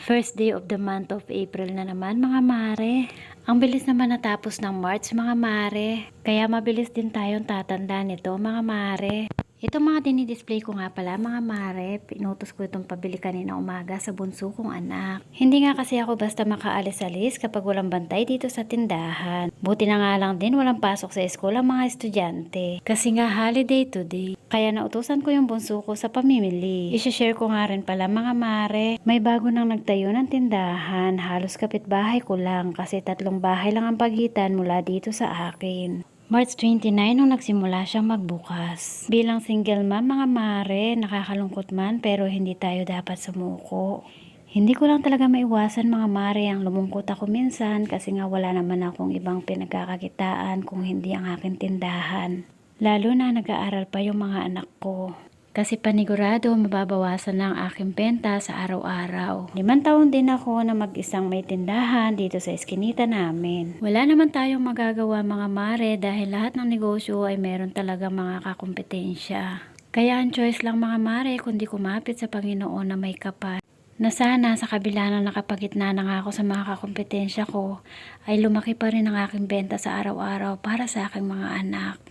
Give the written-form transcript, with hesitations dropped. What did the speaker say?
First day of the month of April na naman mga mare. Ang bilis naman natapos ng March mga mare. Kaya mabilis din tayong tatanda nito mga mare. Itong mga dinidisplay ko nga pala mga mare, pinutos ko itong pabili kanina umaga sa bunso kong anak. Hindi nga kasi ako basta makaalis-alis kapag walang bantay dito sa tindahan. Buti na nga lang din walang pasok sa school ang mga estudyante. Kasi nga holiday today. Kaya nautusan ko yung bunso ko sa pamimili. I-share ko nga rin pala mga mare. May bago nang nagtayo ng tindahan. Halos kapitbahay ko lang kasi 3 bahay lang ang pagitan mula dito sa akin. March 29 nung nagsimula siyang magbukas. Bilang single mom mga mare, nakakalungkot man pero hindi tayo dapat sumuko. Hindi ko lang talaga maiwasan mga mare ang lumungkot ako minsan kasi nga wala naman akong ibang pinagkakakitaan kung hindi ang aking tindahan. Lalo na nag-aaral pa yung mga anak ko. Kasi panigurado mababawasan na ang aking benta sa araw-araw. 5 taon din ako na mag-isang may tindahan dito sa eskinita namin. Wala naman tayong magagawa mga mare dahil lahat ng negosyo ay meron talaga mga kakumpetensya. Kaya ang choice lang mga mare kundi kumapit sa Panginoon na may kapal. Na sana sa kabila ng nakapagitna na nga ako sa mga kakumpetensya ko ay lumaki pa rin ang aking benta sa araw-araw para sa aking mga anak.